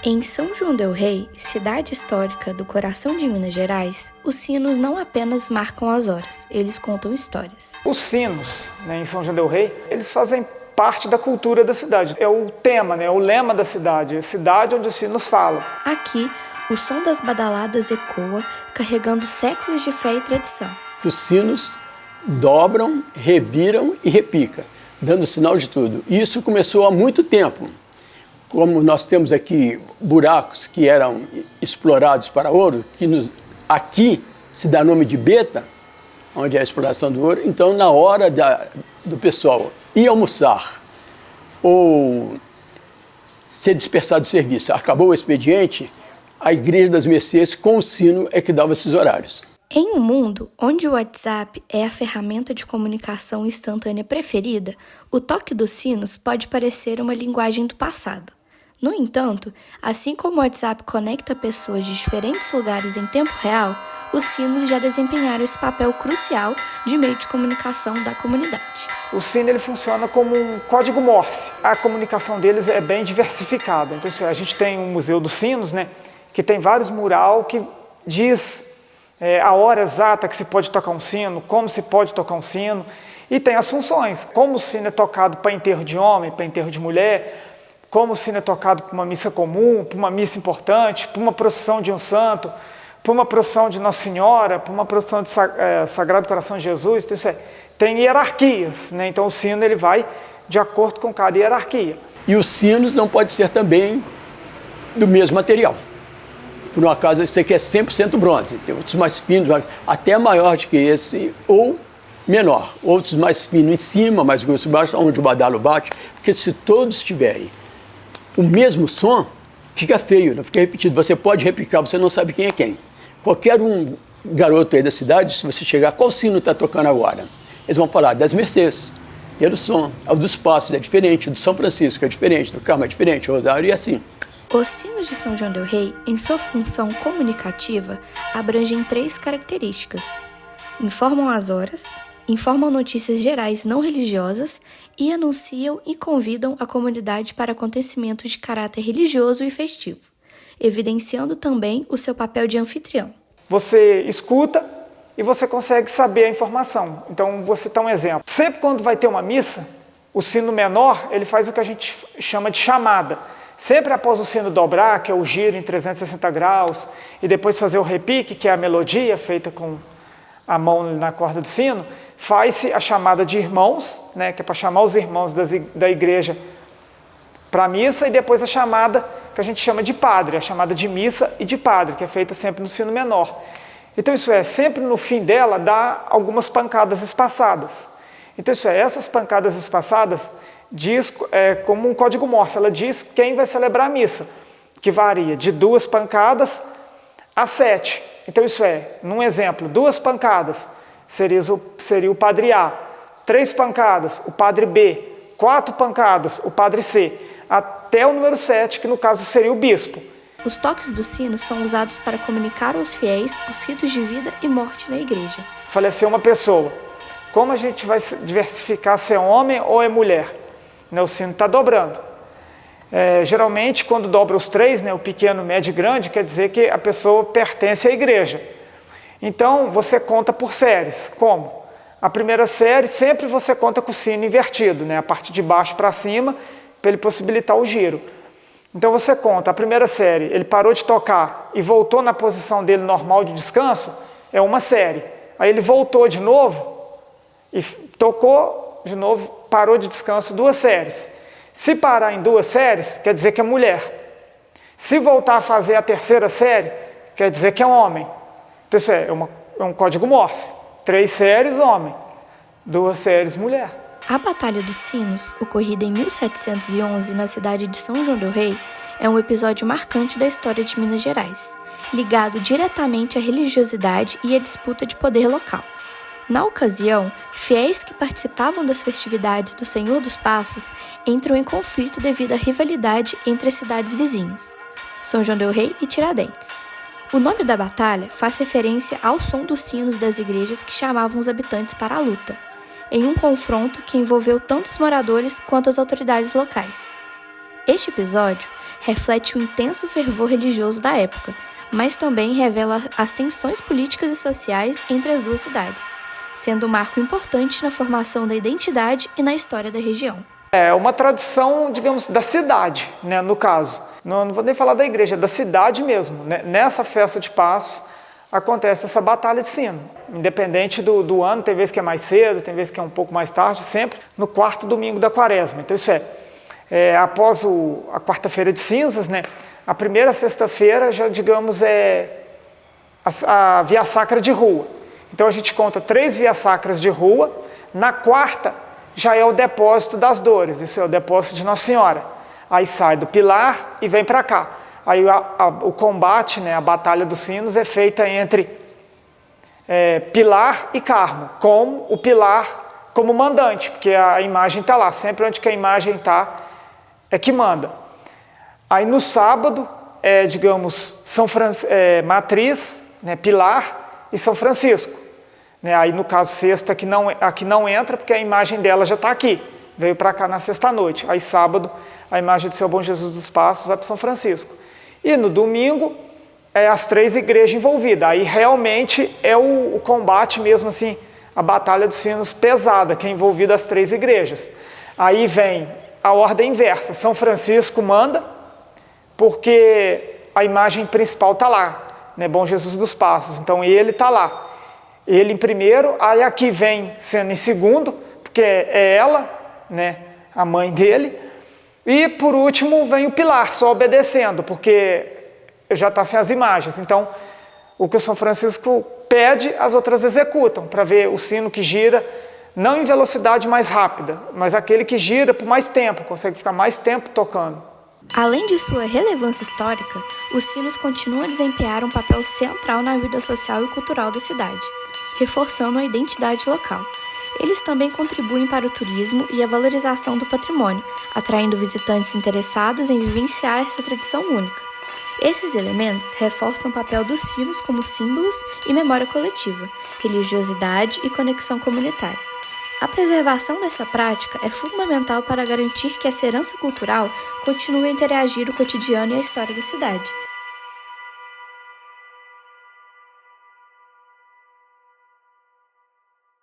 Em São João del Rei, cidade histórica do coração de Minas Gerais, os sinos não apenas marcam as horas, eles contam histórias. Os sinos, em São João del Rei, eles fazem parte da cultura da cidade. É o tema, o lema da cidade, a cidade onde os sinos falam. Aqui, o som das badaladas ecoa, carregando séculos de fé e tradição. Os sinos dobram, reviram e repicam, dando sinal de tudo. Isso começou há muito tempo. Como nós temos aqui buracos que eram explorados para ouro, aqui se dá nome de beta, onde é a exploração do ouro. Então, na hora do pessoal ir almoçar ou ser dispersado do serviço, acabou o expediente, a Igreja das Mercês, com o sino, é que dava esses horários. Em um mundo onde o WhatsApp é a ferramenta de comunicação instantânea preferida, o toque dos sinos pode parecer uma linguagem do passado. No entanto, assim como o WhatsApp conecta pessoas de diferentes lugares em tempo real, os sinos já desempenharam esse papel crucial de meio de comunicação da comunidade. O sino ele funciona como um código Morse. A comunicação deles é bem diversificada. Então, a gente tem um Museu dos Sinos, que tem vários mural que diz a hora exata que se pode tocar um sino, como se pode tocar um sino, e tem as funções, como o sino é tocado para enterro de homem, para enterro de mulher, como o sino é tocado para uma missa comum, para uma missa importante, para uma procissão de um santo, para uma procissão de Nossa Senhora, para uma procissão de Sagrado Coração de Jesus. Então, tem hierarquias, Então o sino ele vai de acordo com cada hierarquia. E os sinos não podem ser também do mesmo material. Por um acaso, esse aqui é 100% bronze, tem outros mais finos, até maior do que esse, ou menor. Outros mais finos em cima, mais grosso embaixo, onde o badalo bate, porque se todos tiverem o mesmo som, fica feio, não fica repetido. Você pode replicar, você não sabe quem é quem. Qualquer um garoto aí da cidade, se você chegar, qual sino está tocando agora? Eles vão falar das Mercês, pelo som. O dos Passos é diferente, o do São Francisco é diferente, do Carmo é diferente, o Rosário e assim. Os sinos de São João del Rei, em sua função comunicativa, abrangem 3 características. Informam as horas, informam notícias gerais não religiosas e anunciam e convidam a comunidade para acontecimentos de caráter religioso e festivo, evidenciando também o seu papel de anfitrião. Você escuta e você consegue saber a informação. Então, vou citar um exemplo. Sempre quando vai ter uma missa, o sino menor ele faz o que a gente chama de chamada. Sempre após o sino dobrar, que é o giro em 360 graus, e depois fazer o repique, que é a melodia feita com a mão na corda do sino, faz-se a chamada de irmãos, que é para chamar os irmãos da igreja para a missa, e depois a chamada que a gente chama de padre, a chamada de missa e de padre, que é feita sempre no sino menor. Então sempre no fim dela dá algumas pancadas espaçadas. Então essas pancadas espaçadas diz como um código Morse, ela diz quem vai celebrar a missa, que varia de 2 pancadas a 7. Então num exemplo, 2 pancadas seria o padre A, 3 pancadas o padre B, 4 pancadas o padre C, até o número 7, que no caso seria o bispo. Os toques do sino são usados para comunicar aos fiéis os ritos de vida e morte na igreja. Faleceu uma pessoa, como a gente vai diversificar se é homem ou é mulher? O sino está dobrando. Geralmente, quando dobra os 3, o pequeno, médio e grande, quer dizer que a pessoa pertence à igreja. Então, você conta por séries. Como? A primeira série, sempre você conta com o sino invertido, a parte de baixo para cima, para ele possibilitar o giro. Então, você conta, a primeira série, ele parou de tocar e voltou na posição dele normal de descanso, é uma série. Aí ele voltou de novo e tocou de novo, parou de descanso, 2 séries. Se parar em 2 séries, quer dizer que é mulher. Se voltar a fazer a terceira série, quer dizer que é homem. Então isso é um código Morse. 3 séries, homem. 2 séries, mulher. A Batalha dos Sinos, ocorrida em 1711 na cidade de São João del Rei, é um episódio marcante da história de Minas Gerais, ligado diretamente à religiosidade e à disputa de poder local. Na ocasião, fiéis que participavam das festividades do Senhor dos Passos entram em conflito devido à rivalidade entre as cidades vizinhas, São João del Rei e Tiradentes. O nome da batalha faz referência ao som dos sinos das igrejas que chamavam os habitantes para a luta, em um confronto que envolveu tanto os moradores quanto as autoridades locais. Este episódio reflete o intenso fervor religioso da época, mas também revela as tensões políticas e sociais entre as duas cidades, sendo um marco importante na formação da identidade e na história da região. É uma tradição, digamos, da cidade, né, no caso. Não vou nem falar da igreja, é da cidade mesmo. Né? Nessa festa de Passos acontece essa batalha de sino. Independente do ano, tem vezes que é mais cedo, tem vezes que é um pouco mais tarde, sempre no quarto domingo da quaresma. Então isso após a quarta-feira de cinzas, né, a primeira sexta-feira já, digamos, é a via sacra de rua. Então a gente conta 3 vias sacras de rua. Na quarta já é o depósito das dores, isso é o depósito de Nossa Senhora. Aí sai do Pilar e vem para cá. Aí o combate, né, a Batalha dos Sinos é feita entre Pilar e Carmo, com o Pilar como mandante, porque a imagem está lá, sempre onde que a imagem está é que manda. Aí no sábado, digamos, Matriz, né, Pilar e São Francisco. Né, aí no caso sexta aqui não entra porque a imagem dela já está aqui, veio para cá na sexta-noite. Aí sábado a imagem do Seu Bom Jesus dos Passos vai para São Francisco. E no domingo as 3 igrejas envolvidas. Aí realmente é o combate mesmo assim, a Batalha dos Sinos pesada, que é envolvida as 3 igrejas. Aí vem a ordem inversa, São Francisco manda, porque a imagem principal está lá, né, Bom Jesus dos Passos, então ele está lá. Ele em primeiro, aí aqui vem sendo em segundo, porque é ela, né, a mãe dele. E por último vem o Pilar, só obedecendo, porque já está sem as imagens. Então, o que o São Francisco pede, as outras executam, para ver o sino que gira, não em velocidade mais rápida, mas aquele que gira por mais tempo, consegue ficar mais tempo tocando. Além de sua relevância histórica, os sinos continuam a desempenhar um papel central na vida social e cultural da cidade, reforçando a identidade local. Eles também contribuem para o turismo e a valorização do patrimônio, atraindo visitantes interessados em vivenciar essa tradição única. Esses elementos reforçam o papel dos sinos como símbolos e memória coletiva, religiosidade e conexão comunitária. A preservação dessa prática é fundamental para garantir que essa herança cultural continue a interagir o cotidiano e a história da cidade.